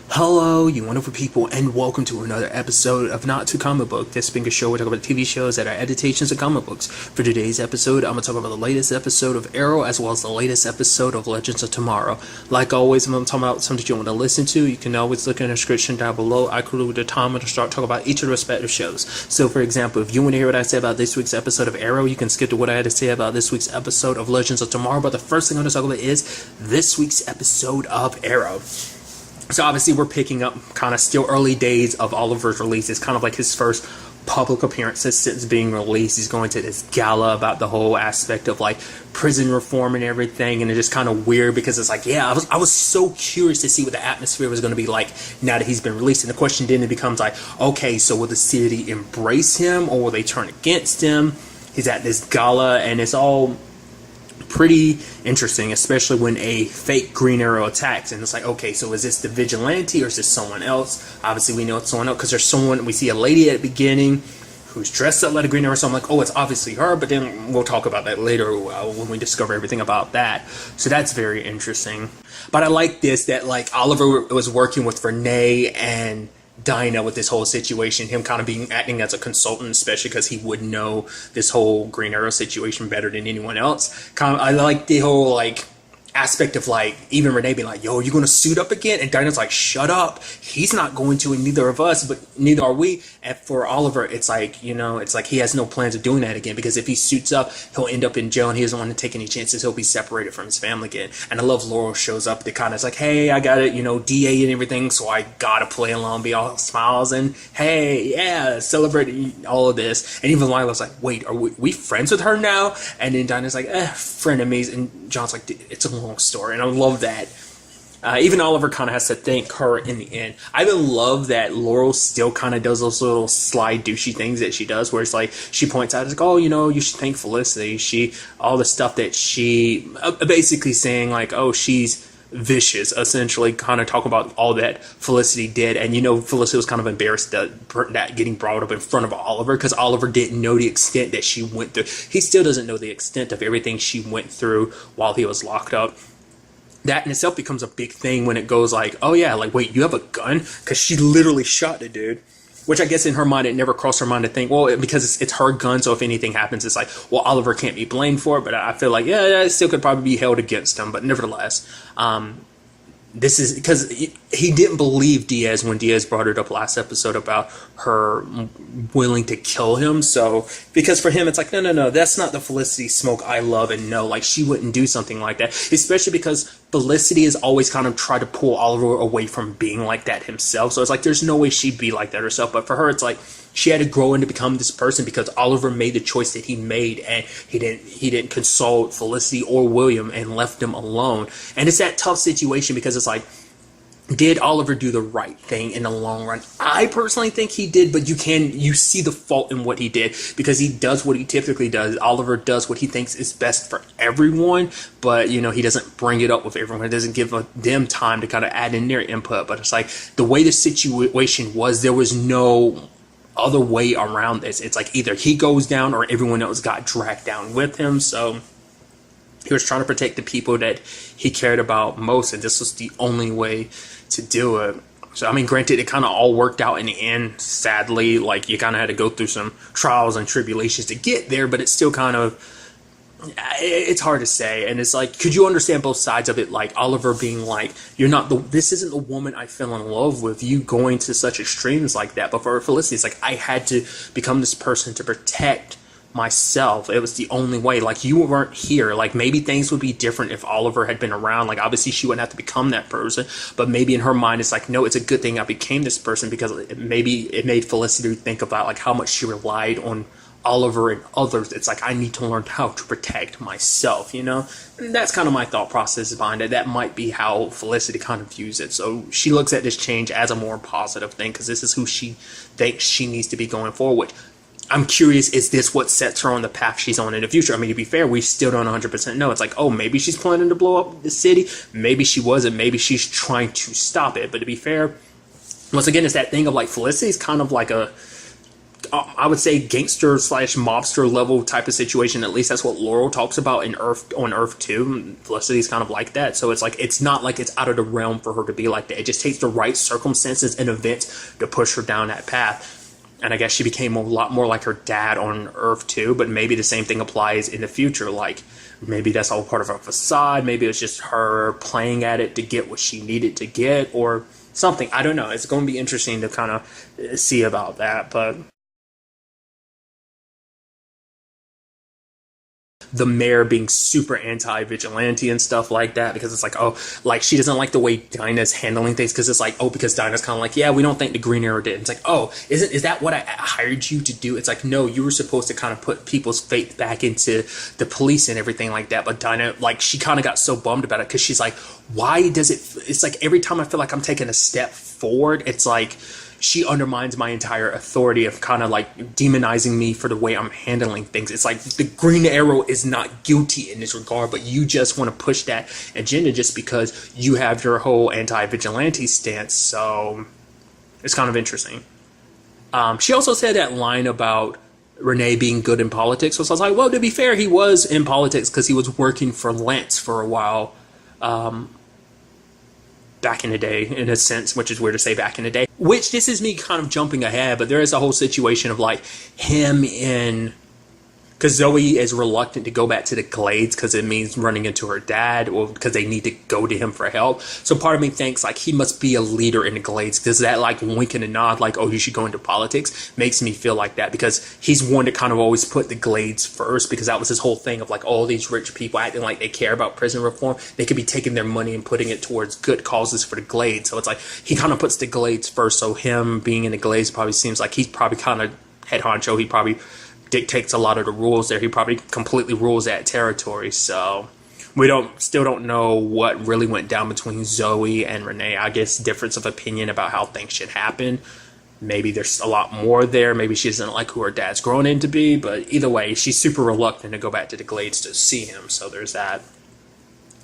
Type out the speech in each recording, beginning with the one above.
Hello, you wonderful people, and welcome to another episode of Not Too Comic Book. This being a show where we talk about TV shows that are adaptations of comic books. For today's episode, I'm going to talk about the latest episode of Arrow as well as the latest episode of Legends of Tomorrow. Like always, I'm going to talk about something you want to listen to. You can always look in the description down below. I include the time to start talking about each of the respective shows. So, for example, if you want to hear what I say about this week's episode of Arrow, you can skip to what I had to say about this week's episode of Legends of Tomorrow. But the first thing I'm going to talk about is this week's episode of Arrow. So obviously we're picking up kind of still early days of Oliver's release. It's kind of like his first public appearances since being released. He's going to this gala about the whole aspect of like prison reform and everything, and it's just kind of weird because it's like, yeah, I was so curious to see what the atmosphere was going to be like now that he's been released. And the question then becomes like, okay, so will the city embrace him or will they turn against him? He's at this gala and it's all pretty interesting, especially when a fake Green Arrow attacks, and it's like, okay, so is this the vigilante or is this someone else? Obviously we know it's someone else because there's someone, we see a lady at the beginning who's dressed up like a Green Arrow, so I'm like, oh, it's obviously her, but then we'll talk about that later when we discover everything about that. So that's very interesting. But I like this, that like Oliver was working with Renee and Dinah with this whole situation, him kind of acting as a consultant, especially because he would know this whole Green Arrow situation better than anyone else. I like the whole like aspect of like even Renee being like, yo, you gonna suit up again? And Dinah's like, shut up, he's not going to, and neither of us, but neither are we. And for Oliver, it's like, you know, it's like he has no plans of doing that again, because if he suits up, he'll end up in jail and he doesn't want to take any chances. He'll be separated from his family again. And I love Laurel shows up. They kind of, it's like, hey, I got it, you know, DA and everything, so I gotta play along, be all smiles and hey, yeah, celebrate all of this. And even Lila's like, wait, are we friends with her now? And then Dinah's like, frenemies. And John's like, it's a long story. And I love that. Even Oliver kind of has to thank her in the end. I even love that Laurel still kind of does those little sly douchey things that she does, where it's like she points out, it's like, oh, you know, you should thank Felicity. All the stuff that she basically saying like, oh, she's vicious, essentially kind of talk about all that Felicity did. And you know, Felicity was kind of embarrassed that getting brought up in front of Oliver, because Oliver didn't know the extent that she went through. He still doesn't know the extent of everything she went through while he was locked up. That in itself becomes a big thing when it goes like, oh yeah, like, wait, you have a gun? Because she literally shot the dude. Which I guess in her mind, it never crossed her mind to think, well, because it's her gun, so if anything happens, it's like, well, Oliver can't be blamed for it. But I feel like, yeah, it still could probably be held against him. But nevertheless, this is because he didn't believe Diaz when Diaz brought it up last episode about her willing to kill him. So because for him, it's like, no, that's not the Felicity Smoke I love and know. Like, she wouldn't do something like that, especially because Felicity has always kind of tried to pull Oliver away from being like that himself. So it's like, there's no way she'd be like that herself. But for her, it's like she had to grow into become this person because Oliver made the choice that he made, and he didn't consult Felicity or William and left them alone. And it's that tough situation because it's like, did Oliver do the right thing in the long run? I personally think he did, but you see the fault in what he did, because he does what he typically does. Oliver does what he thinks is best for everyone, but you know, he doesn't bring it up with everyone. He doesn't give them time to kind of add in their input. But it's like the way the situation was, there was no other way around this. It's like either he goes down or everyone else got dragged down with him. So he was trying to protect the people that he cared about most, and this was the only way to do it. So I mean, granted, it kind of all worked out in the end, sadly. Like, you kind of had to go through some trials and tribulations to get there, but it's still kind of, it's hard to say. And it's like, could you understand both sides of it? Like Oliver being like, this isn't the woman I fell in love with, you going to such extremes like that. But for Felicity, it's like, I had to become this person to protect myself. It was the only way. Like, you weren't here. Like, maybe things would be different if Oliver had been around. Like, obviously she wouldn't have to become that person, but maybe in her mind it's like, no, it's a good thing I became this person, because maybe it made Felicity think about like how much she relied on Oliver and others. It's like, I need to learn how to protect myself, you know? And that's kind of my thought process behind it. That might be how Felicity kind of views it. So she looks at this change as a more positive thing, because this is who she thinks she needs to be going forward. I'm curious, is this what sets her on the path she's on in the future? I mean, to be fair, we still don't 100% know. It's like, oh, maybe she's planning to blow up the city. Maybe she wasn't. Maybe she's trying to stop it. But to be fair, once again, it's that thing of like, Felicity's kind of like a I would say gangster slash mobster level type of situation. At least that's what Laurel talks about in on Earth 2. Felicity's kind of like that. So it's like, it's not like it's out of the realm for her to be like that. It just takes the right circumstances and events to push her down that path. And I guess she became a lot more like her dad on Earth 2, but maybe the same thing applies in the future. Like, maybe that's all part of a facade. Maybe it's just her playing at it to get what she needed to get or something. I don't know. It's going to be interesting to kind of see about that. But the mayor being super anti-vigilante and stuff like that, because it's like, oh, like she doesn't like the way Dinah's handling things, because it's like, oh, because Dinah's kind of like, yeah, we don't think the Green Arrow did. It's like, oh, is that what I hired you to do? It's like, no, you were supposed to kind of put people's faith back into the police and everything like that. But Dinah, like, she kind of got so bummed about it, because she's like, why does it, it's like every time I feel like I'm taking a step forward, it's like she undermines my entire authority of kind of like demonizing me for the way I'm handling things. It's like the Green Arrow is not guilty in this regard, but you just want to push that agenda just because you have your whole anti-vigilante stance. So it's kind of interesting. She also said that line about Renee being good in politics. So I was like, well, to be fair, he was in politics because he was working for Lance for a while. Back in the day, in a sense, which is weird to say back in the day, which this is me kind of jumping ahead, but there is a whole situation of like him in, because Zoe is reluctant to go back to the Glades because it means running into her dad, or because they need to go to him for help. So part of me thinks like he must be a leader in the Glades, because that like wink and a nod like, oh, you should go into politics, makes me feel like that, because he's one to kind of always put the Glades first, because that was his whole thing of like all these rich people acting like they care about prison reform. They could be taking their money and putting it towards good causes for the Glades. So it's like he kind of puts the Glades first. So him being in the Glades probably seems like he's probably kind of head honcho. He probably dictates a lot of the rules there. He probably completely rules that territory. So we still don't know what really went down between Zoe and Renee. I guess difference of opinion about how things should happen. Maybe there's a lot more there. Maybe she doesn't like who her dad's grown into be. But either way, she's super reluctant to go back to the Glades to see him. So there's that.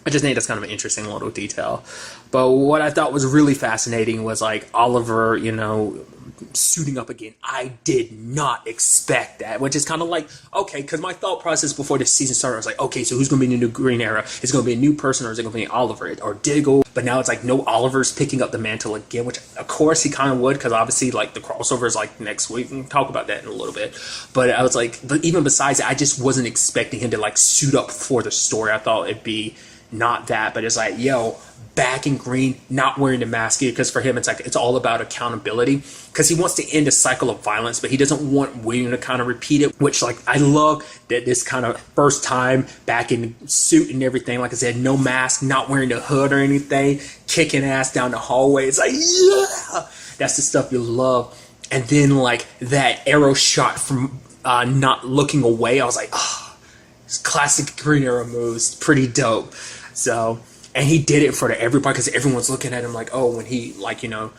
I just think that's kind of an interesting little detail. But what I thought was really fascinating was like Oliver, you know, suiting up again. I did not expect that, which is kind of like, okay, because my thought process before the season started was like, okay, so who's going to be the new Green Arrow? Is it going to be a new person, or is it going to be Oliver or Diggle? But now it's like, no, Oliver's picking up the mantle again, which of course he kind of would, because obviously like the crossover is like next week. We can talk about that in a little bit. But I was like, but even besides that, I just wasn't expecting him to like suit up for the story. I thought it'd be not that, but it's like, yo, back in green, not wearing the mask, because for him it's like it's all about accountability, because he wants to end a cycle of violence, but he doesn't want William to kind of repeat it, which like I love that this kind of first time back in suit and everything, like I said, no mask, not wearing the hood or anything, kicking ass down the hallway. It's like, yeah, that's the stuff you love. And then like that arrow shot from not looking away, I was like, oh, it's classic Green Arrow moves, pretty dope. So, and he did it for everybody, because everyone's looking at him like, oh, when he, like, you know,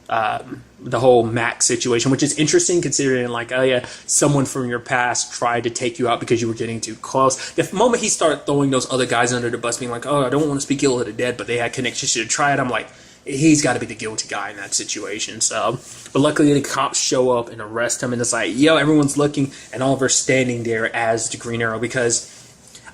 the whole Max situation, which is interesting considering, like, oh yeah, someone from your past tried to take you out because you were getting too close. The moment he started throwing those other guys under the bus, being like, oh, I don't want to speak ill of the dead, but they had connections to try it, I'm like, he's got to be the guilty guy in that situation. So, but luckily the cops show up and arrest him, and it's like, yo, everyone's looking, and Oliver's standing there as the Green Arrow, because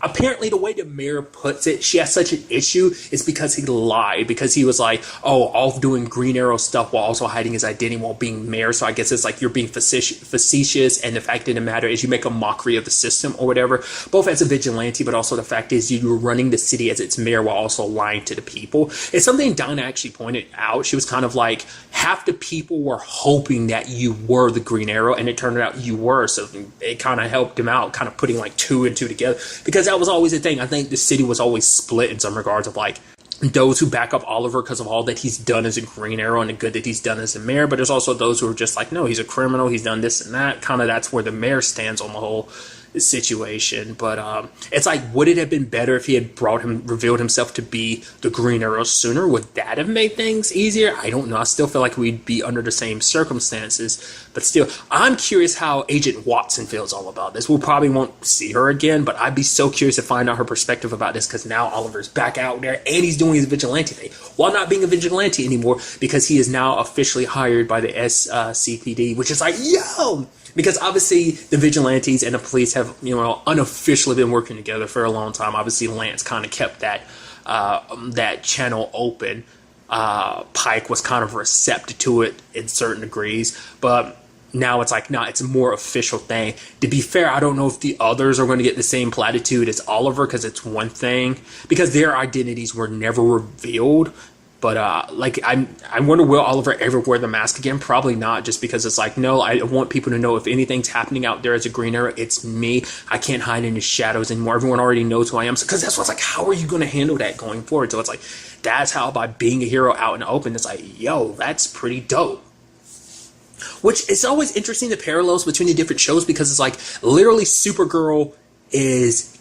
apparently the way the mayor puts it, she has such an issue is because he lied, because he was like, oh, all doing Green Arrow stuff while also hiding his identity while being mayor. So I guess it's like you're being facetious, and the fact of the matter is you make a mockery of the system or whatever, both as a vigilante, but also the fact is you're running the city as its mayor while also lying to the people. It's something Donna actually pointed out. She was kind of like, half the people were hoping that you were the Green Arrow, and it turned out you were, so it kind of helped him out, kind of putting like two and two together, because that was always the thing. I think the city was always split in some regards of like those who back up Oliver because of all that he's done as a Green Arrow and the good that he's done as a mayor, but there's also those who are just like, no, he's a criminal, he's done this and that. Kind of that's where the mayor stands on the whole situation. But it's like, would it have been better if he had revealed himself to be the Green Arrow sooner? Would that have made things easier? I don't know. I still feel like we'd be under the same circumstances, but still, I'm curious how Agent Watson feels all about this. We'll probably won't see her again, but I'd be so curious to find out her perspective about this, because now Oliver's back out there and he's doing his vigilante thing while not being a vigilante anymore, because he is now officially hired by the SCPD, which is like, yo, because obviously the vigilantes and the police have, unofficially been working together for a long time. Obviously Lance kind of kept that channel open. Pike was kind of receptive to it in certain degrees, but now it's like, nah, it's a more official thing. To be fair, I don't know if the others are going to get the same platitude as Oliver, because it's one thing, because their identities were never revealed. But I wonder, will Oliver ever wear the mask again? Probably not, just because it's like, no, I want people to know if anything's happening out there as a Green Arrow, it's me. I can't hide in the shadows anymore. Everyone already knows who I am. Because that's what's like, how are you going to handle that going forward? So it's like, that's how, by being a hero out in the open, it's like, yo, that's pretty dope. Which is always interesting, the parallels between the different shows, because it's like literally Supergirl is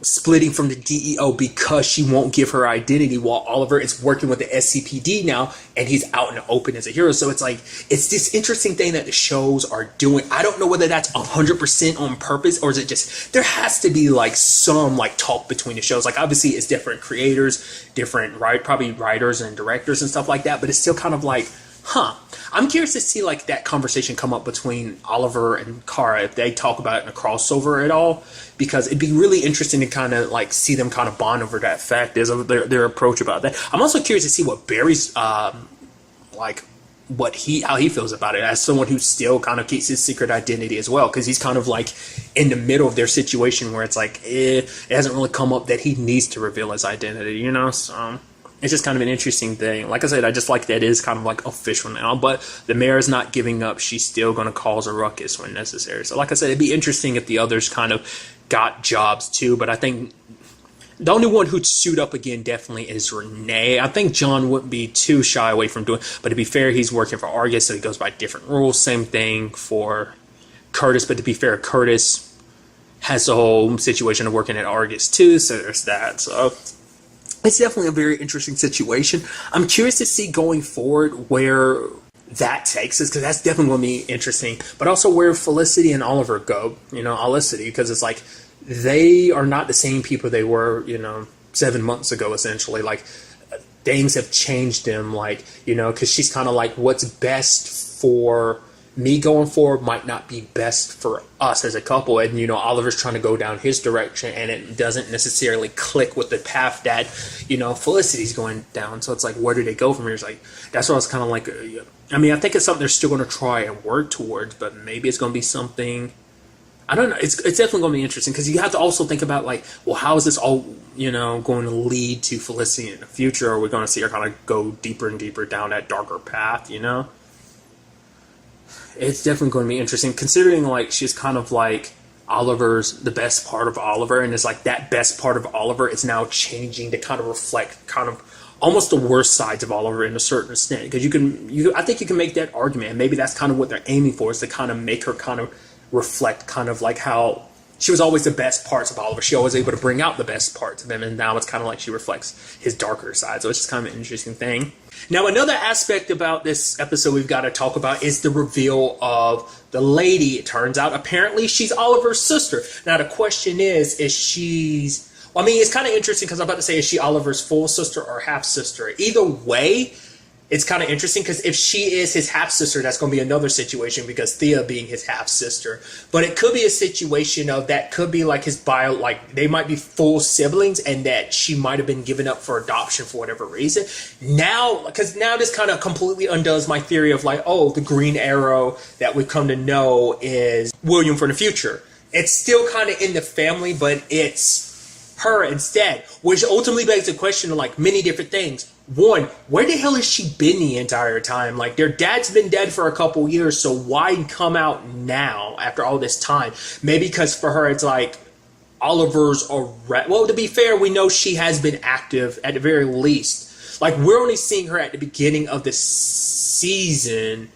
splitting from the DEO because she won't give her identity, while Oliver is working with the SCPD now and he's out in the open as a hero. So it's like, it's this interesting thing that the shows are doing. I don't know whether that's 100% on purpose, or is it just, there has to be like some like talk between the shows. Like obviously it's different creators, different probably writers and directors and stuff like that, but it's still kind of like, I'm curious to see like that conversation come up between Oliver and Kara, if they talk about it in a crossover at all, because it'd be really interesting to kind of like see them kind of bond over that fact, is their approach about that. I'm also curious to see what Barry's like how he feels about it, as someone who still kind of keeps his secret identity as well, because he's kind of like in the middle of their situation where it's like it hasn't really come up that he needs to reveal his identity, so it's just kind of an interesting thing. Like I said, I just like that it is kind of like official now, but the mayor is not giving up. She's still going to cause a ruckus when necessary. So like I said, it'd be interesting if the others kind of got jobs too, but I think the only one who'd suit up again definitely is Renee. I think John wouldn't be too shy away from doing, but to be fair, he's working for Argus, so he goes by different rules. Same thing for Curtis, but to be fair, Curtis has the whole situation of working at Argus too, so there's that. So it's definitely a very interesting situation. I'm curious to see going forward where that takes us, because that's definitely going to be interesting. But also where Felicity and Oliver go, Olicity, because it's like they are not the same people they were, 7 months ago, essentially. Like things have changed them, like, because she's kind of like, what's best for me going forward might not be best for us as a couple. And, Oliver's trying to go down his direction, and it doesn't necessarily click with the path that, Felicity's going down. So it's like, where do they go from here? It's like, that's what I was kind of like, I think it's something they're still going to try and work towards, but maybe it's going to be something, I don't know. It's definitely going to be interesting, because you have to also think about like, well, how is this all, going to lead to Felicity in the future? Are we going to see her kind of go deeper and deeper down that darker path, It's definitely going to be interesting, considering like she's kind of like Oliver's, the best part of Oliver, and it's like that best part of Oliver is now changing to kind of reflect kind of almost the worst sides of Oliver in a certain extent. Because I think you can make that argument, and maybe that's kind of what they're aiming for, is to kind of make her kind of reflect kind of like how she was always the best parts of Oliver. She always able to bring out the best parts of him, and now it's kind of like she reflects his darker side. So it's just kind of an interesting thing. Now, another aspect about this episode we've got to talk about is the reveal of the lady. It turns out, apparently, she's Oliver's sister. Now, the question is she's... Well, it's kind of interesting, because I'm about to say, is she Oliver's full sister or half sister? Either way, it's kind of interesting, because if she is his half-sister, that's going to be another situation, because Thea being his half-sister. But it could be a situation of that could be like his like they might be full siblings, and that she might have been given up for adoption for whatever reason. Now, because now this kind of completely undoes my theory of like, oh, the Green Arrow that we've come to know is William from the future. It's still kind of in the family, but it's her instead, which ultimately begs the question of like many different things. One, where the hell has she been the entire time? Like, their dad's been dead for a couple years, so why come out now after all this time? Maybe because for her it's like Oliver's well, to be fair, we know she has been active at the very least. Like, we're only seeing her at the beginning of the season,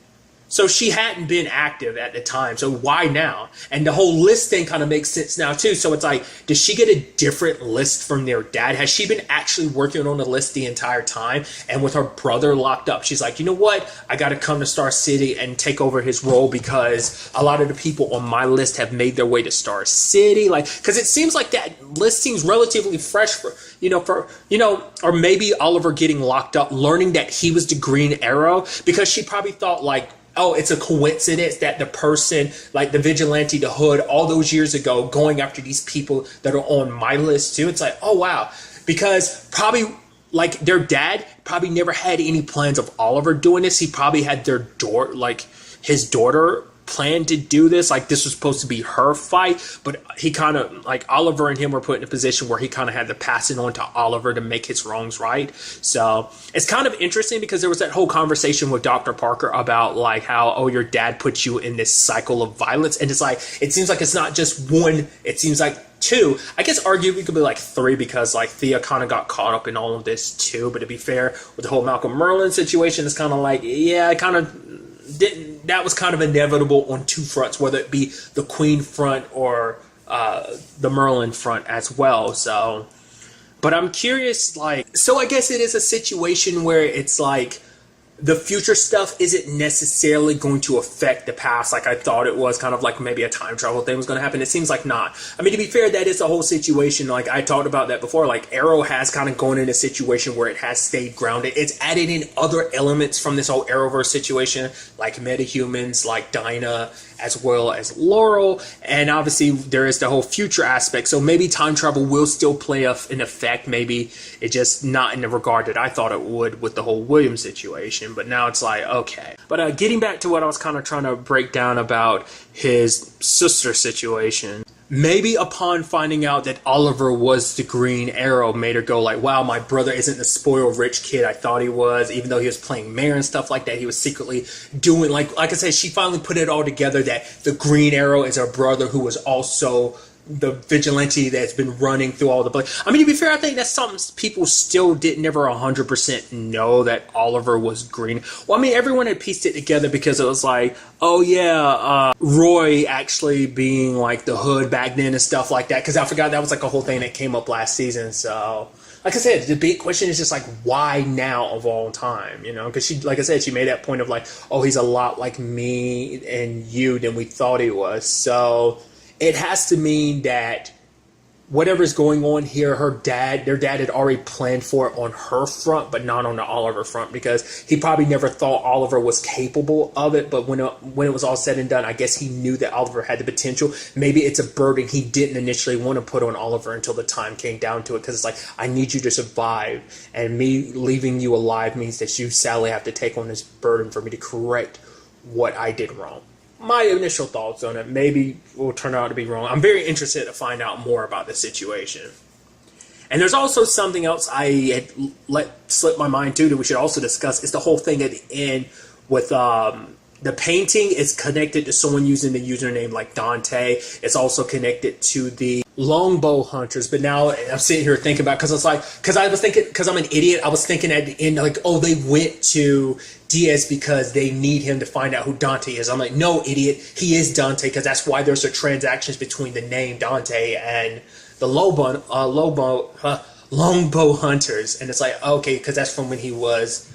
so she hadn't been active at the time. So why now? And the whole list thing kind of makes sense now too. So it's like, does she get a different list from their dad? Has she been actually working on the list the entire time? And with her brother locked up, she's like, you know what? I got to come to Star City and take over his role, because a lot of the people on my list have made their way to Star City. Like, because it seems like that list seems relatively fresh for, or maybe Oliver getting locked up, learning that he was the Green Arrow, because she probably thought like, oh, it's a coincidence that the person, like the vigilante, the hood, all those years ago, going after these people that are on my list too. It's like, oh wow, because probably like their dad probably never had any plans of Oliver doing this. He probably had their his daughter planned to do this. Like this was supposed to be her fight, but he kind of like Oliver and him were put in a position where he kind of had to pass it on to Oliver to make his wrongs right. So it's kind of interesting because there was that whole conversation with Dr. Parker about like how, oh, your dad put you in this cycle of violence. And it's like, it seems like it's not just one, it seems like two. I guess arguably it could be like three because like Thea kind of got caught up in all of this too. But to be fair, with the whole Malcolm Merlyn situation, it's kind of like, yeah, it kind of didn't, that was kind of inevitable on two fronts, whether it be the Queen front or the Merlyn front as well. So, but I'm curious, like, so I guess it is a situation where it's like the future stuff isn't necessarily going to affect the past like I thought it was, kind of like maybe a time travel thing was going to happen. It seems like not. I mean, to be fair, that is a whole situation. Like I talked about that before, like Arrow has kind of gone in a situation where it has stayed grounded. It's added in other elements from this whole Arrowverse situation, like metahumans, like Dinah, as well as Laurel, and obviously there is the whole future aspect. So maybe time travel will still play an effect. Maybe it's just not in the regard that I thought it would with the whole William situation. But now it's like, okay. But getting back to what I was kind of trying to break down about his sister situation. Maybe upon finding out that Oliver was the Green Arrow made her go like, wow, my brother isn't the spoiled rich kid I thought he was. Even though he was playing mayor and stuff like that, he was secretly doing, like I said, she finally put it all together that the Green Arrow is her brother who was also the vigilante that's been running through all the place. I mean, to be fair, I think that's something people still never 100% know, that Oliver was green. Well, I mean, everyone had pieced it together because it was like, oh yeah, Roy actually being like the hood back then and stuff like that. Because I forgot that was like a whole thing that came up last season. So, like I said, the big question is just like, why now of all time? You know, because she, like I said, she made that point of like, oh, he's a lot like me and you than we thought he was. So it has to mean that whatever's going on here, their dad had already planned for it on her front, but not on the Oliver front, because he probably never thought Oliver was capable of it. But when it was all said and done, I guess he knew that Oliver had the potential. Maybe it's a burden he didn't initially want to put on Oliver until the time came down to it, because it's like, I need you to survive, and me leaving you alive means that you sadly have to take on this burden for me to correct what I did wrong. My initial thoughts on it maybe will turn out to be wrong. I'm very interested to find out more about the situation. And there's also something else I had let slip my mind too that we should also discuss. Is the whole thing at the end with the painting is connected to someone using the username like Dante. It's also connected to the longbow hunters. But now I'm sitting here thinking about, because I'm an idiot. I was thinking at the end like, oh, they went to Diaz because they need him to find out who Dante is. I'm like, no, idiot, he is Dante, because that's why there's a transactions between the name Dante and the longbow hunters. And it's like, okay, because that's from when he was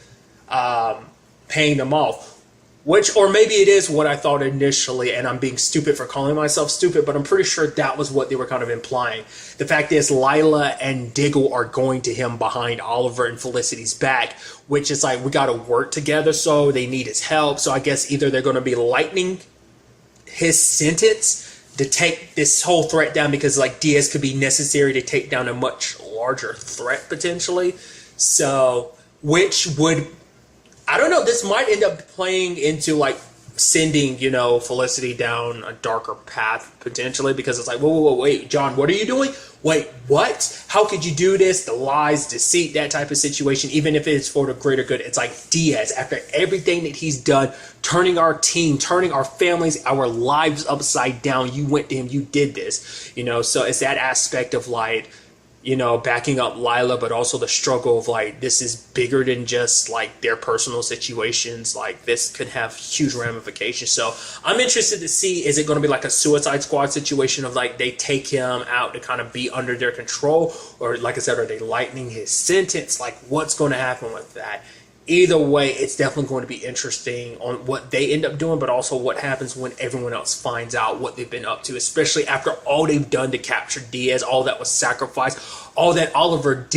paying them off. Or maybe it is what I thought initially, and I'm being stupid for calling myself stupid, but I'm pretty sure that was what they were kind of implying. The fact is, Lila and Diggle are going to him behind Oliver and Felicity's back, which is like, we got to work together, so they need his help. So I guess either they're going to be lightening his sentence to take this whole threat down, because like Diaz could be necessary to take down a much larger threat potentially. So, which would, I don't know, this might end up playing into like sending, Felicity down a darker path potentially, because it's like, whoa, wait, John, what are you doing? Wait, what? How could you do this? The lies, deceit, that type of situation, even if it's for the greater good. It's like Diaz, after everything that he's done, turning our team, turning our families, our lives upside down, you went to him, you did this, so it's that aspect of like, backing up Lila, but also the struggle of like, this is bigger than just like their personal situations. Like this could have huge ramifications. So I'm interested to see, is it going to be like a Suicide Squad situation of like, they take him out to kind of be under their control? Or like I said, are they lightening his sentence? Like what's going to happen with that? either way, it's definitely going to be interesting on what they end up doing, but also what happens when everyone else finds out what they've been up to, especially after all they've done to capture Diaz, all that was sacrificed, all that Oliver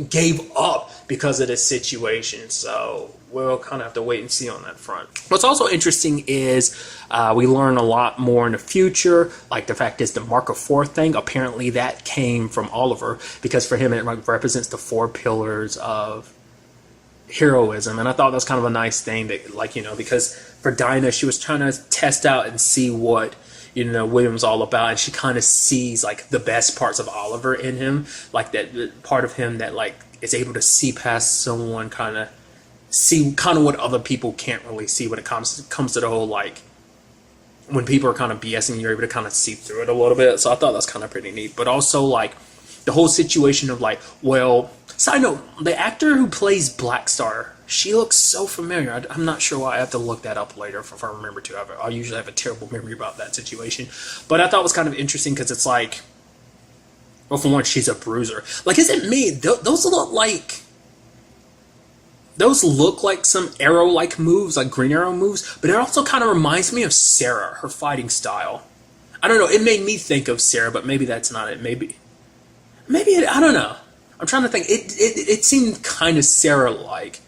gave up because of this situation. So we'll kind of have to wait and see on that front. What's also interesting is we learn a lot more in the future, like the fact is the Mark of Four thing. Apparently that came from Oliver, because for him it represents the 4 pillars of heroism. And I thought that was kind of a nice thing that, like, you know, because for Dinah, she was trying to test out and see what, you know, William's all about, and she kind of sees like the best parts of Oliver in him, like that part of him that like is able to see past someone, kind of what other people can't really see when it comes to the whole, like, when people are kind of BSing, you're able to kind of see through it a little bit. So I thought that's kind of pretty neat. But also, like, the whole situation of, like, well, side note, the actor who plays Black Star, she looks so familiar. I'm not sure why. I have to look that up later if I remember to. I usually have a terrible memory about that situation. But I thought it was kind of interesting because it's like, well, for one, she's a bruiser. Like, isn't me? Those look like some Arrow-like moves, like Green Arrow moves, but it also kind of reminds me of Sarah, her fighting style. I don't know. It made me think of Sarah, but maybe that's not it. Maybe I don't know. I'm trying to think. It seemed kind of Sarah-like,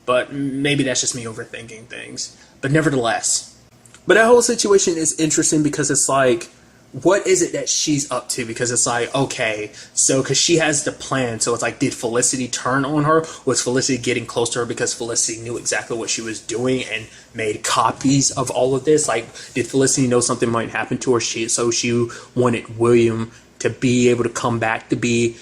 but maybe that's just me overthinking things. But nevertheless, but that whole situation is interesting because it's like, what is it that she's up to? Because it's like, okay, so because she has the plan, so it's like, did Felicity turn on her? Was Felicity getting close to her because Felicity knew exactly what she was doing and made copies of all of this? Like, did Felicity know something might happen to her? So she wanted William to be able to come back, to be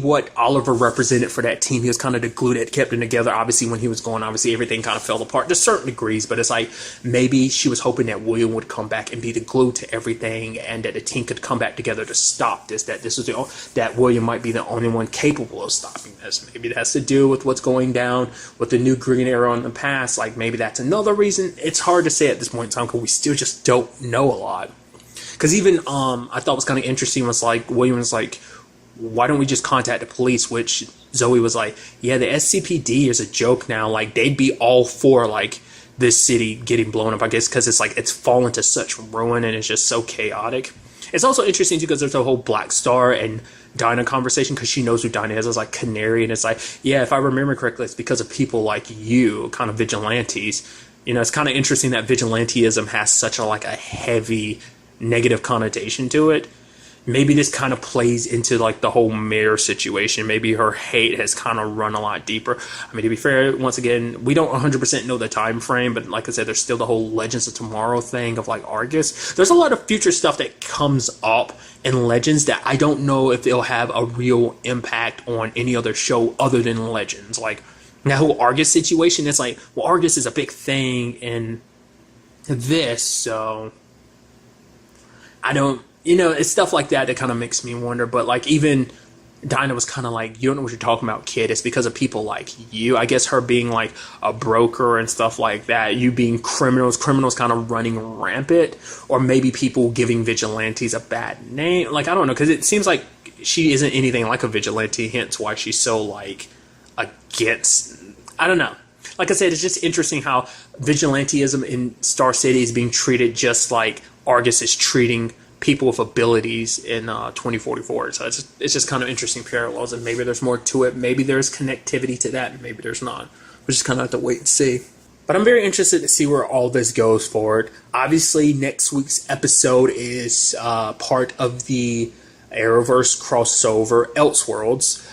what Oliver represented for that team. He was kind of the glue that kept them together. Obviously, when he was gone, obviously everything kind of fell apart to certain degrees. But it's like, maybe she was hoping that William would come back and be the glue to everything, and that the team could come back together to stop this. That William might be the only one capable of stopping this. Maybe it has to do with what's going down with the new Green Arrow in the past. Like, maybe that's another reason. It's hard to say at this point in time because we still just don't know a lot. Because even I thought was kind of interesting was like, William was like, why don't we just contact the police? Which Zoe was like, yeah, the SCPD is a joke now. Like, they'd be all for, like, this city getting blown up, I guess, because it's like, it's fallen to such ruin and it's just so chaotic. It's also interesting too because there's a whole Black Star and Dinah conversation, because she knows who Dinah is. It's like Canary, and it's like, yeah, if I remember correctly, it's because of people like you, kind of vigilantes. You know, it's kind of interesting that vigilanteism has such a heavy negative connotation to it. Maybe this kind of plays into like the whole mayor situation. Maybe her hate has kind of run a lot deeper. I mean, to be fair, once again, we don't 100% know the time frame, but like I said, there's still the whole Legends of Tomorrow thing of like Argus. There's a lot of future stuff that comes up in Legends that I don't know if they'll have a real impact on any other show other than Legends. Like that whole Argus situation, it's like, well, Argus is a big thing in this, so I don't, you know, it's stuff like that kind of makes me wonder. But like, even Dinah was kind of like, you don't know what you're talking about, kid. It's because of people like you. I guess her being like a broker and stuff like that, you being criminals kind of running rampant, or maybe people giving vigilantes a bad name. Like, I don't know, because it seems like she isn't anything like a vigilante, hence why she's so like against, I don't know. Like I said, it's just interesting how vigilanteism in Star City is being treated just like Argus is treating people with abilities in 2044. So it's just kind of interesting parallels, and maybe there's more to it. Maybe there's connectivity to that, and maybe there's not. We just kind of have to wait and see. But I'm very interested to see where all this goes forward. Obviously, next week's episode is part of the Arrowverse crossover Elseworlds.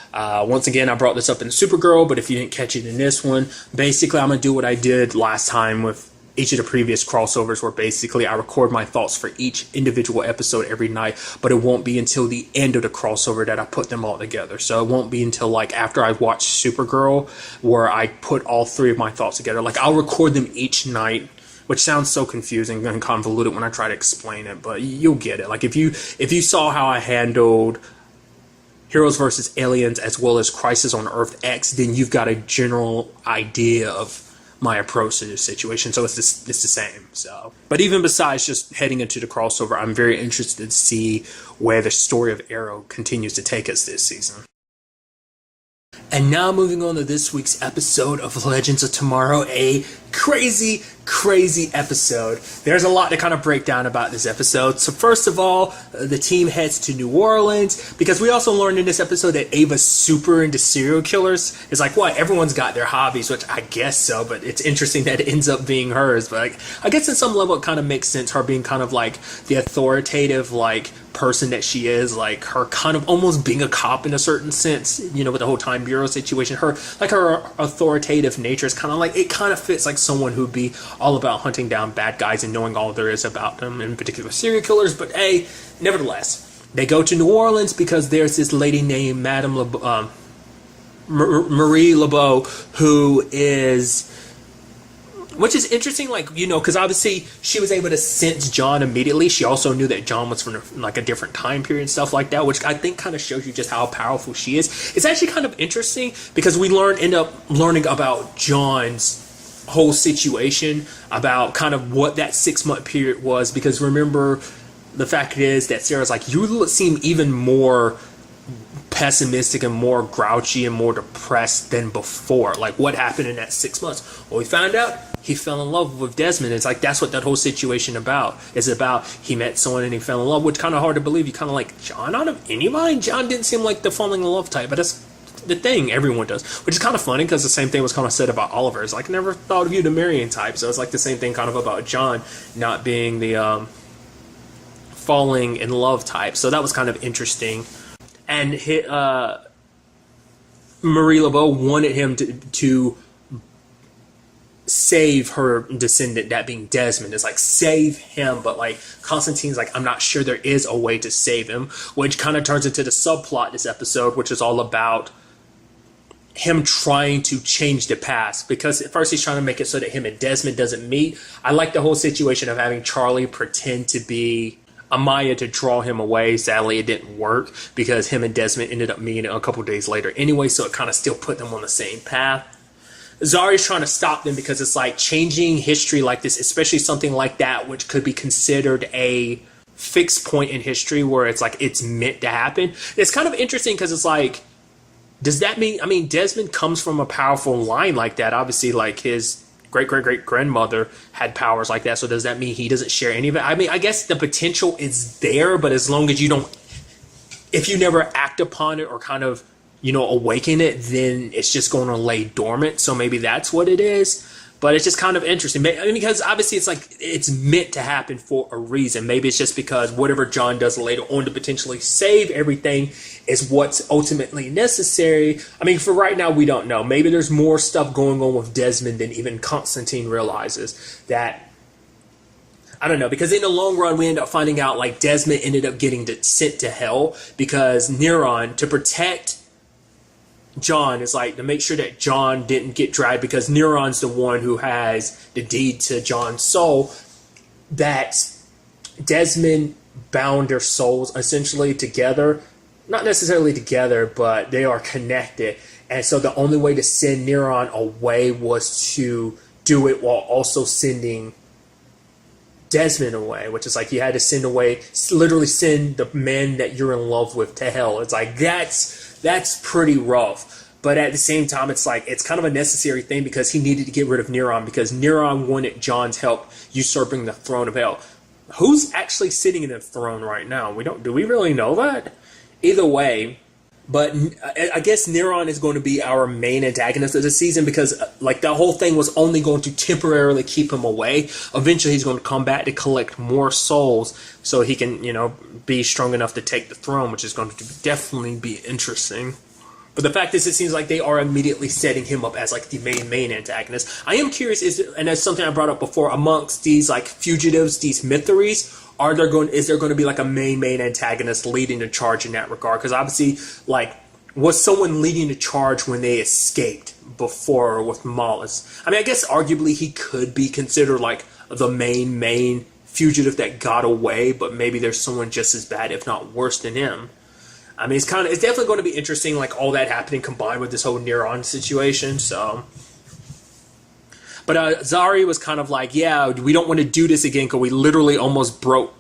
Once again, I brought this up in Supergirl, but if you didn't catch it in this one, basically I'm going to do what I did last time with each of the previous crossovers, where basically I record my thoughts for each individual episode every night, but it won't be until the end of the crossover that I put them all together. So it won't be until like after I've watched Supergirl where I put all three of my thoughts together. Like, I'll record them each night, which sounds so confusing and convoluted when I try to explain it, but you'll get it. Like, if you saw how I handled Heroes versus Aliens as well as Crisis on Earth X, then you've got a general idea of my approach to this situation. So it's the same. So, but even besides just heading into the crossover, I'm very interested to see where the story of Arrow continues to take us this season. And now moving on to this week's episode of Legends of Tomorrow, a crazy episode. There's a lot to kind of break down about this episode. So first of all, the team heads to New Orleans because we also learned in this episode that Ava's super into serial killers. It's like, what? Everyone's got their hobbies, which I guess so, but it's interesting that it ends up being hers. But I guess in some level it kind of makes sense, her being kind of like the authoritative, like, person that she is, like her kind of almost being a cop in a certain sense, you know, with the whole Time Bureau situation. Her authoritative nature is kind of like, it kind of fits like someone who'd be all about hunting down bad guys and knowing all there is about them, in particular serial killers. But nevertheless, they go to New Orleans because there's this lady named Marie Laveau, who is, which is interesting, like, you know, because obviously she was able to sense John immediately. She also knew that John was from like a different time period and stuff like that, which I think kind of shows you just how powerful she is. It's actually kind of interesting because we end up learning about John's whole situation, about kind of what that 6-month period was. Because remember, the fact is that Sarah's like, you seem even more pessimistic and more grouchy and more depressed than before. Like, what happened in that 6 months? Well, we found out he fell in love with Desmond. It's like, that's what that whole situation is about. He met someone and he fell in love, which kind of hard to believe. You kind of like, John out of anybody? John didn't seem like the falling in love type, but that's the thing everyone does, which is kind of funny because the same thing was kind of said about Oliver. It's like, never thought of you the marrying type. So it's like the same thing kind of about John not being the falling in love type. So that was kind of interesting. And Marie Laveau wanted him to save her descendant, that being Desmond. It's like, save him, but like Constantine's like, I'm not sure there is a way to save him, which kind of turns into the subplot this episode, which is all about him trying to change the past. Because at first he's trying to make it so that him and Desmond doesn't meet. I like the whole situation of having Charlie pretend to be Amaya to draw him away. Sadly, it didn't work because him and Desmond ended up meeting a couple days later anyway, so it kind of still put them on the same path. Zari's trying to stop them because it's like, changing history like this, especially something like that, which could be considered a fixed point in history where it's like it's meant to happen. It's kind of interesting because it's like, does that mean, I mean, Desmond comes from a powerful line like that. Obviously, like his great-great-great-grandmother had powers like that. So does that mean he doesn't share any of it? I mean, I guess the potential is there, but as long as you don't, if you never act upon it or kind of, you know, awaken it, then it's just going to lay dormant. So maybe that's what it is. But it's just kind of interesting. I mean, because obviously it's like, it's meant to happen for a reason. Maybe it's just because whatever John does later on to potentially save everything is what's ultimately necessary. I mean, for right now, we don't know. Maybe there's more stuff going on with Desmond than even Constantine realizes. That, I don't know, because in the long run, we end up finding out like Desmond ended up getting sent to hell because Neron, to protect John, is like to make sure that John didn't get dragged, because Neron's the one who has the deed to John's soul, that Desmond bound their souls essentially together. Not necessarily together, but they are connected. And so the only way to send Neron away was to do it while also sending Desmond away, which is like, you had to send away, literally send the men that you're in love with to hell. It's like, that's pretty rough. But at the same time, it's like, it's kind of a necessary thing because he needed to get rid of Neron, because Neron wanted John's help usurping the throne of hell. Who's actually sitting in the throne right now? Do we really know that? Either way, but I guess Neron is going to be our main antagonist of the season, because like the whole thing was only going to temporarily keep him away. Eventually he's going to come back to collect more souls so he can, you know, be strong enough to take the throne, which is going to definitely be interesting. But the fact is, it seems like they are immediately setting him up as like the main antagonist. I am curious, and that's something I brought up before, amongst these like fugitives, these Mytharies, is there going to be like a main antagonist leading the charge in that regard? Because obviously, like, was someone leading the charge when they escaped before with Mollis? I mean, I guess arguably he could be considered like the main fugitive that got away, but maybe there's someone just as bad, if not worse than him. I mean, it's definitely going to be interesting, like all that happening combined with this whole Neron situation. So, but Zari was kind of like, yeah, we don't want to do this again because we literally almost broke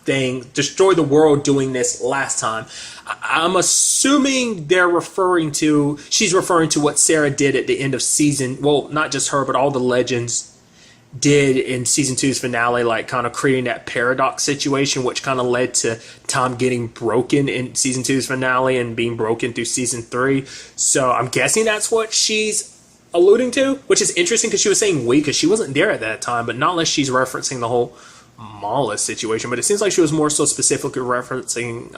thing, destroy the world doing this last time. I'm assuming she's referring to what Sarah did at the end of season, well, not just her, but all the legends did in season 2's finale, like kind of creating that paradox situation, which kind of led to Tom getting broken in season 2's finale and being broken through season 3. So I'm guessing that's what she's alluding to, which is interesting because she was saying we, because she wasn't there at that time, but not unless she's referencing the whole Mala situation. But it seems like she was more so specifically referencing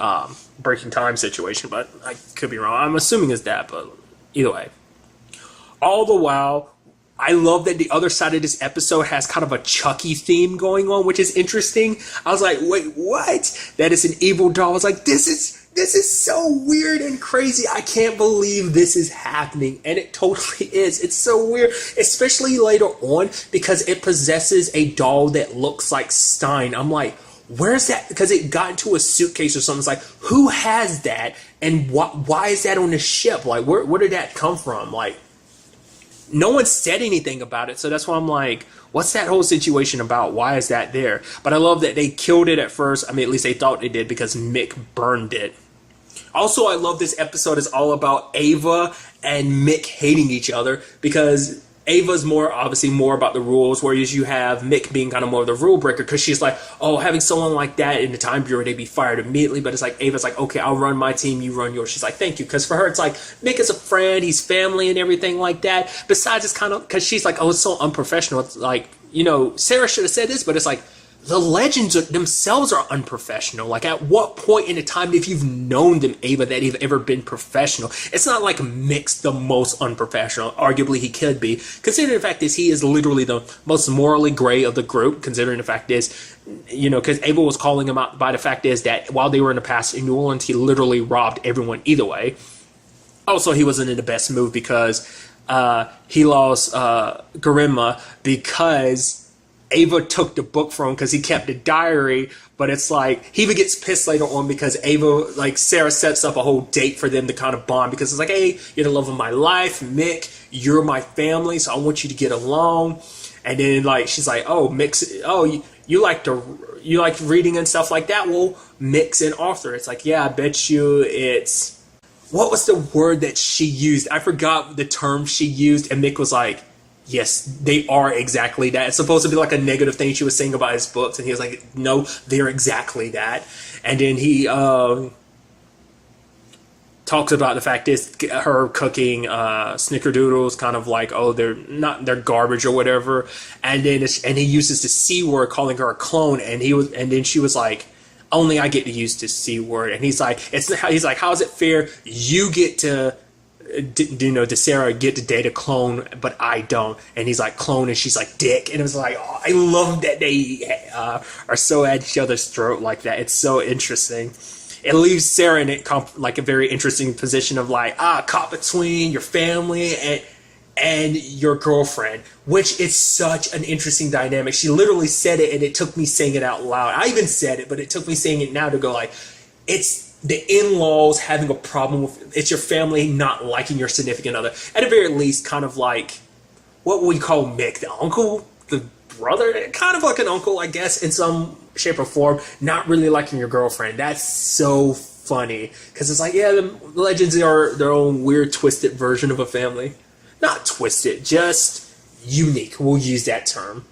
Breaking Time situation, but I could be wrong. I'm assuming it's that, but either way. All the while, I love that the other side of this episode has kind of a Chucky theme going on, which is interesting. I was like, wait, what? That is an evil doll. I was like, this is so weird and crazy. I can't believe this is happening. And it totally is. It's so weird, especially later on, because it possesses a doll that looks like Stein. I'm like, where's that? Because it got into a suitcase or something. It's like, who has that? And why is that on the ship? Like, where did that come from? Like, no one said anything about it, so that's why I'm like, what's that whole situation about? Why is that there? But I love that they killed it at first. I mean, at least they thought they did, because Mick burned it. Also, I love this episode is all about Ava and Mick hating each other, because Ava's obviously more about the rules, whereas you have Mick being kind of more of the rule breaker, because she's like, oh, having someone like that in the time bureau, they'd be fired immediately. But it's like, Ava's like, okay, I'll run my team, you run yours. She's like, thank you. Because for her, it's like, Mick is a friend, he's family and everything like that. Besides, it's kind of, because she's like, oh, it's so unprofessional. It's like, Sarah should have said this, but it's like, the legends themselves are unprofessional. Like, at what point in the time, if you've known them, Ava, that they've ever been professional? It's not like Mick's the most unprofessional. Arguably, he could be. Considering the fact is, he is literally the most morally gray of the group. Considering the fact is, because Ava was calling him out by the fact is that while they were in the past in New Orleans, he literally robbed everyone either way. Also, he wasn't in the best move because he lost Garimma because Ava took the book from him because he kept a diary, but it's like, he even gets pissed later on because Sarah sets up a whole date for them to kind of bond, because it's like, hey, you're the love of my life, Mick, you're my family, so I want you to get along. And then she's like, oh, Mick's, oh, you like reading and stuff like that? Well, Mick's an author. It's like, yeah, I bet you it's, what was the word that she used? I forgot the term she used, and Mick was like, yes, they are exactly that. It's supposed to be like a negative thing she was saying about his books, and he was like, no, they're exactly that. And then he talks about the fact is her cooking snickerdoodles, kind of like, oh, they're garbage or whatever. And then he uses the C word, calling her a clone, and then she was like, only I get to use the C word. And he's like, how is it fair you get to Sarah get to date a clone, but I don't? And he's like, clone, and she's like, dick. And it was like, oh, I love that they are so at each other's throat like that. It's so interesting. It leaves Sarah in a very interesting position of caught between your family and your girlfriend, which is such an interesting dynamic. She literally said it, and it took me saying it out loud. I even said it, but it took me saying it now to go it's the in-laws having a problem with, it's your family not liking your significant other. At the very least, kind of like, what would we call Mick? The uncle? The brother? Kind of like an uncle, I guess, in some shape or form. Not really liking your girlfriend. That's so funny. Because it's like, yeah, the legends are their own weird, twisted version of a family. Not twisted, just unique. We'll use that term.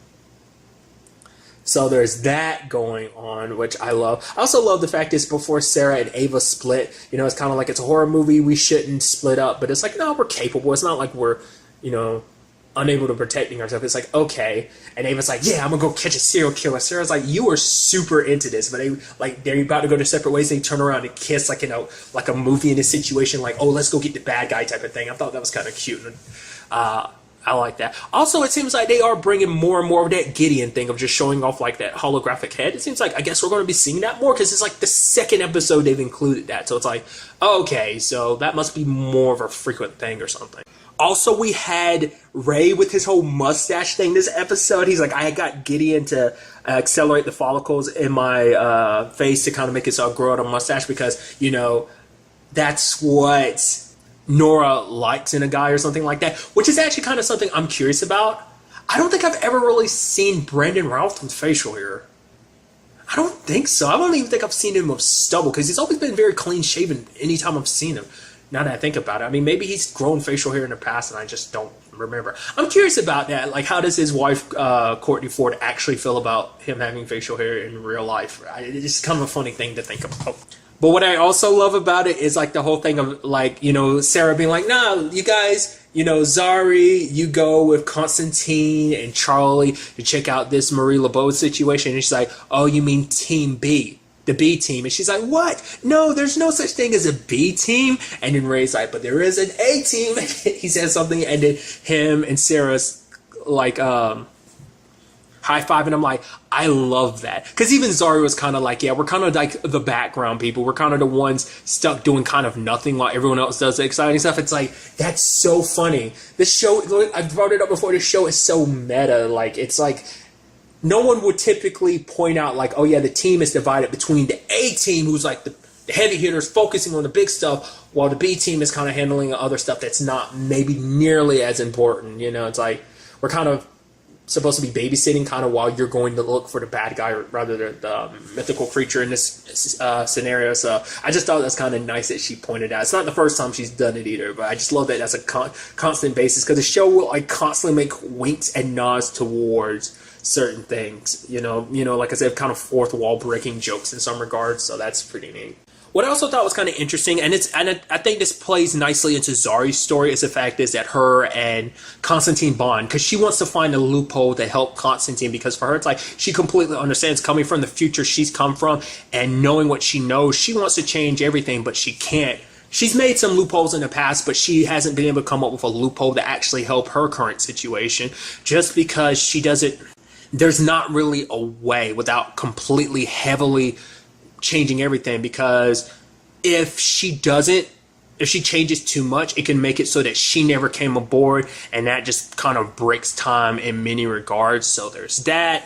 So there's that going on, which I love. I also love the fact is before Sarah and Ava split, it's kind of like it's a horror movie. We shouldn't split up. But it's like, no, we're capable. It's not like we're, unable to protecting ourselves. It's like, okay. And Ava's like, yeah, I'm going to go catch a serial killer. Sarah's like, you are super into this. But they're about to go their separate ways. They turn around and kiss like a movie in a situation like, oh, let's go get the bad guy type of thing. I thought that was kind of cute. And, I like that. Also, it seems like they are bringing more and more of that Gideon thing of just showing off that holographic head. It seems like, I guess we're going to be seeing that more because it's like the second episode they've included that. So it's like, okay, so that must be more of a frequent thing or something. Also, we had Ray with his whole mustache thing this episode. He's like, I got Gideon to accelerate the follicles in my face to kind of make it so I grow out a mustache because, that's what Nora likes in a guy or something like that, which is actually kind of something I'm curious about. I don't think I've ever really seen Brandon Routh with facial hair. I don't think so. I don't even think I've seen him with stubble, because he's always been very clean shaven anytime I've seen him. Now that I think about it, I mean, maybe he's grown facial hair in the past and I just don't remember. I'm curious about that. Like, how does his wife, Courtney Ford, actually feel about him having facial hair in real life? It's kind of a funny thing to think about. But what I also love about it is, like, the whole thing of, like, you know, Sarah being like, nah, you guys, you know, Zari, you go with Constantine and Charlie to check out this Marie Laveau situation. And she's like, oh, you mean Team B, the B team? And she's like, what? No, there's no such thing as a B team. And then Ray's like, but there is an A team. He says something, and then him and Sarah's like, high five, and I'm like, I love that. Because even Zari was kind of like, yeah, we're kind of like the background people. We're kind of the ones stuck doing kind of nothing while everyone else does the exciting stuff. It's like, that's so funny. This show, I've brought it up before, this show is so meta. Like, it's like, no one would typically point out, like, oh yeah, the team is divided between the A team, who's like the heavy hitters focusing on the big stuff, while the B team is kind of handling other stuff that's not maybe nearly as important. You know, it's like, we're kind of supposed to be babysitting kind of while you're going to look for the bad guy, or rather the mythical creature in this scenario. So I just thought that's kind of nice that she pointed out. It's not the first time she's done it either, but I just love that that's a constant basis, because the show will like constantly make winks and nods towards certain things. You know, like I said, kind of fourth wall breaking jokes in some regards. So that's pretty neat. What I also thought was kind of interesting, and I think this plays nicely into Zari's story, is the fact is that her and Constantine bond, because she wants to find a loophole to help Constantine, because for her it's like she completely understands, coming from the future she's come from and knowing what she knows, she wants to change everything, but she can't. She's made some loopholes in the past, but she hasn't been able to come up with a loophole to actually help her current situation, just because she doesn't, there's not really a way without completely heavily changing everything, because if she changes too much, it can make it so that she never came aboard, and that just kind of breaks time in many regards. So there's that.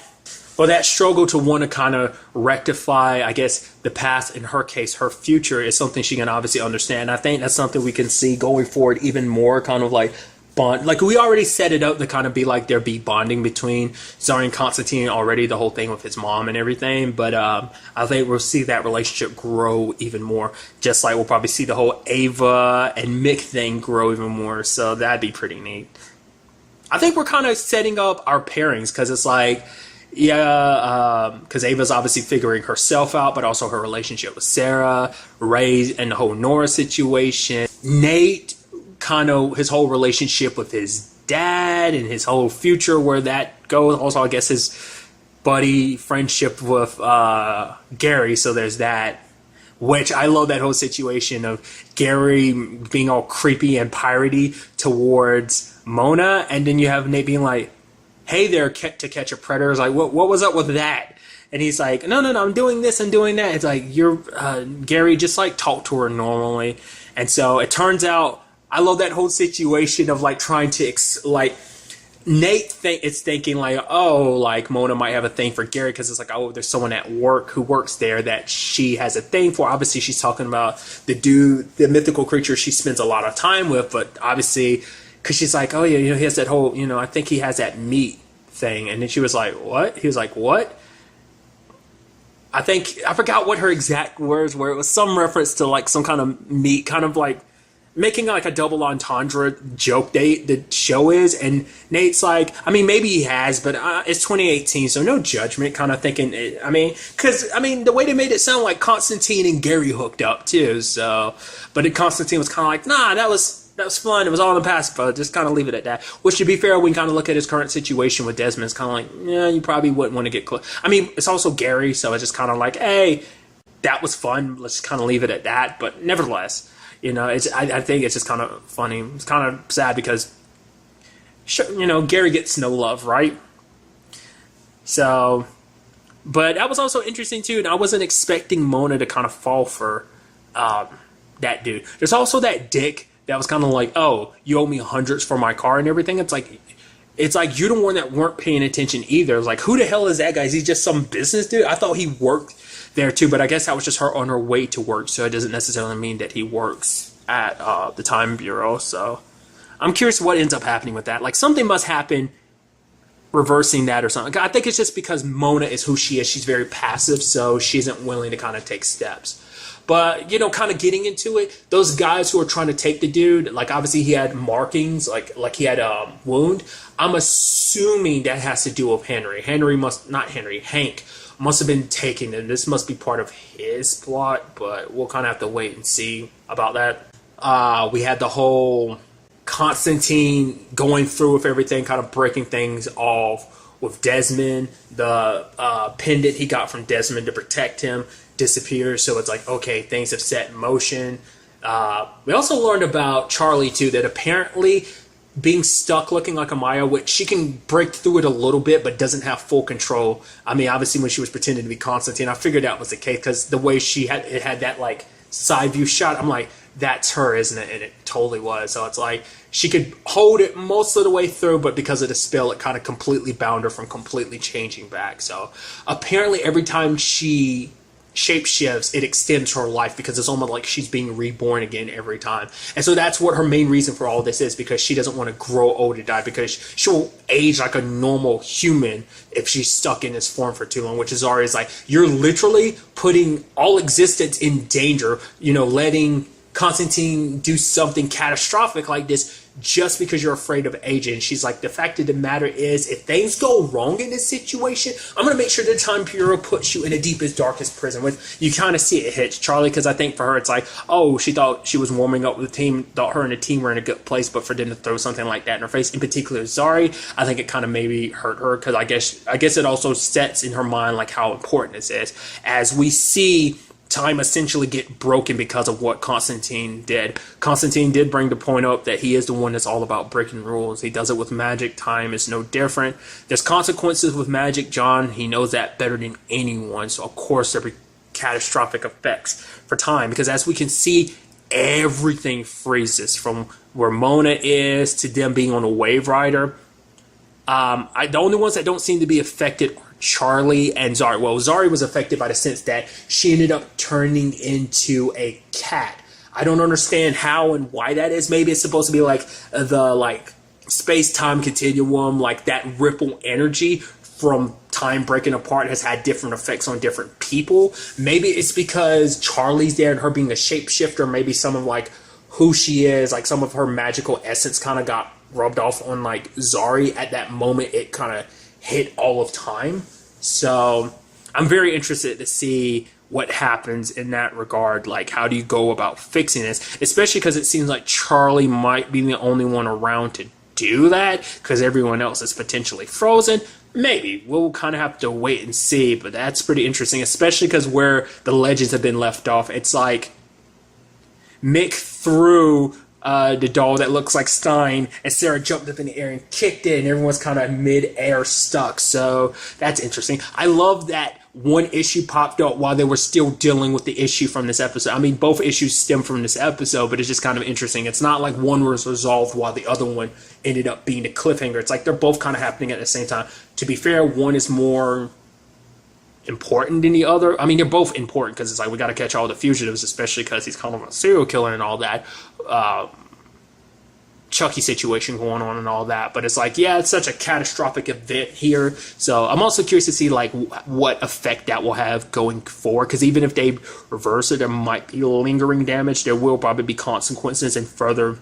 But that struggle to want to kind of rectify, I guess, the past, in her case, her future, is something she can obviously understand. I think that's something we can see going forward even more, kind of like bond. Like, we already set it up to kind of be like there be bonding between Zari and Constantine already, the whole thing with his mom and everything. But I think we'll see that relationship grow even more, just like we'll probably see the whole Ava and Mick thing grow even more. So that'd be pretty neat. I think we're kind of setting up our pairings, because it's like, yeah, because Ava's obviously figuring herself out, but also her relationship with Sarah, Ray, and the whole Nora situation. Nate, kind of his whole relationship with his dad and his whole future, where that goes. Also, I guess his buddy friendship with Gary. So there's that, which I love that whole situation of Gary being all creepy and piratey towards Mona, and then you have Nate being like, hey there, to catch a predator. It's like, what was up with that? And he's like, no, I'm doing this and doing that. It's like, you're Gary, just like talk to her normally. And so it turns out, I love that whole situation of like trying to Nate is thinking like, oh, like Mona might have a thing for Gary, because it's like, oh, there's someone at work who works there that she has a thing for. Obviously, she's talking about the dude, the mythical creature she spends a lot of time with, but obviously, because she's like, oh yeah, he has that whole, I think he has that meat thing. And then she was like, what? He was like, what? I forgot what her exact words were. It was some reference to like some kind of meat, kind of like making like a double entendre joke the show is. And Nate's like, I mean, maybe he has, but it's 2018, so no judgment, kind of thinking, because the way they made it sound like Constantine and Gary hooked up too, so, but Constantine was kind of like, nah, that was fun, it was all in the past, but just kind of leave it at that. Which, to be fair, we kind of look at his current situation with Desmond, it's kind of like, yeah, you probably wouldn't want to get close. I mean, it's also Gary, so it's just kind of like, hey, that was fun, let's just kind of leave it at that. But nevertheless, I think it's just kind of funny. It's kind of sad because, Gary gets no love, right? So, but that was also interesting too, and I wasn't expecting Mona to kind of fall for that dude. There's also that dick that was kind of like, oh, you owe me hundreds for my car and everything. It's like you're the one that weren't paying attention either. It's like, who the hell is that guy? Is he just some business dude? I thought he worked there too, but I guess that was just her on her way to work, so it doesn't necessarily mean that he works at the Time Bureau. So I'm curious what ends up happening with that. Like, something must happen reversing that or something. I think it's just because Mona is who she is. She's very passive, so she isn't willing to kind of take steps. But, you know, kind of getting into it, those guys who are trying to take the dude, like obviously he had markings, like he had a wound. I'm assuming that has to do with Henry. Hank must have been taken, and this must be part of his plot, but we'll kind of have to wait and see about that. We had the whole Constantine going through with everything, kind of breaking things off with Desmond. The pendant he got from Desmond to protect him disappears, so it's like, okay, things have set in motion. We also learned about Charlie too, that apparently being stuck looking like a Maya, which she can break through it a little bit but doesn't have full control. I mean, obviously when she was pretending to be Constantine, I figured that was the case because the way it had that like side view shot, I'm like, that's her, isn't it? And it totally was. So it's like she could hold it most of the way through, but because of the spell, it kind of completely bound her from completely changing back. So apparently every time she shapeshifts, it extends her life because it's almost like she's being reborn again every time. And so that's what her main reason for all this is, because she doesn't want to grow old and die, because she'll age like a normal human if she's stuck in this form for too long, which is always like, you're literally putting all existence in danger, you know, letting Constantine do something catastrophic like this just because you're afraid of aging. And she's like, the fact of the matter is, if things go wrong in this situation, I'm going to make sure the Time Bureau puts you in the deepest, darkest prison. With you kind of see it hits Charlie, because I think for her it's like, oh, she thought she was warming up with the team, thought her and the team were in a good place, but for them to throw something like that in her face, in particular Zari, I think it kind of maybe hurt her, because I guess it also sets in her mind like how important this is, as we see time essentially get broken because of what Constantine did. Constantine did bring the point up that he is the one that's all about breaking rules. He does it with magic. Time is no different. There's consequences with magic, John. He knows that better than anyone. So of course there'll be catastrophic effects for time, because as we can see, everything freezes from where Mona is to them being on a wave rider. The only ones that don't seem to be affected are Charlie and Zari. Well, Zari was affected by the sense that she ended up turning into a cat. I don't understand how and why that is. Maybe it's supposed to be like the space-time continuum, like that ripple energy from time breaking apart has had different effects on different people. Maybe it's because Charlie's there and her being a shapeshifter, maybe some of like who she is, like some of her magical essence kind of got rubbed off on like Zari at that moment. It kind of hit all of time. So I'm very interested to see what happens in that regard. Like, how do you go about fixing this, especially because it seems like Charlie might be the only one around to do that, because everyone else is potentially frozen. Maybe we'll kind of have to wait and see, but that's pretty interesting, especially because where the legends have been left off, it's like Mick threw the doll that looks like Stein, and Sarah jumped up in the air and kicked it, and everyone's kind of mid-air stuck. So that's interesting. I love that one issue popped up while they were still dealing with the issue from this episode. I mean, both issues stem from this episode, but it's just kind of interesting. It's not like one was resolved while the other one ended up being a cliffhanger. It's like they're both kind of happening at the same time. To be fair, one is more important than the other. I mean, they're both important because it's like we got to catch all the fugitives, especially because he's kind of a serial killer and all that. Chucky situation going on and all that, but it's like, yeah, it's such a catastrophic event here. So I'm also curious to see like what effect that will have going forward, because even if they reverse it, there might be lingering damage. There will probably be consequences and further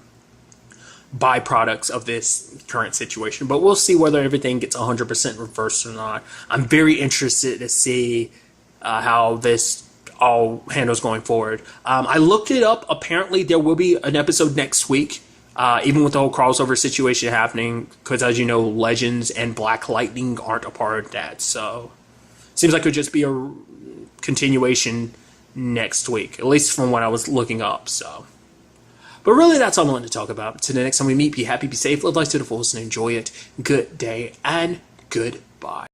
byproducts of this current situation, but we'll see whether everything gets 100% reversed or not. I'm very interested to see how this all handles going forward. I looked it up. Apparently there will be an episode next week, even with the whole crossover situation happening, because as you know, Legends and Black Lightning aren't a part of that. So seems like it would just be a continuation next week, at least from what I was looking up. So, but really, that's all I wanted to talk about. Till the next time we meet, be happy, be safe, live life to the fullest, and enjoy it. Good day and goodbye.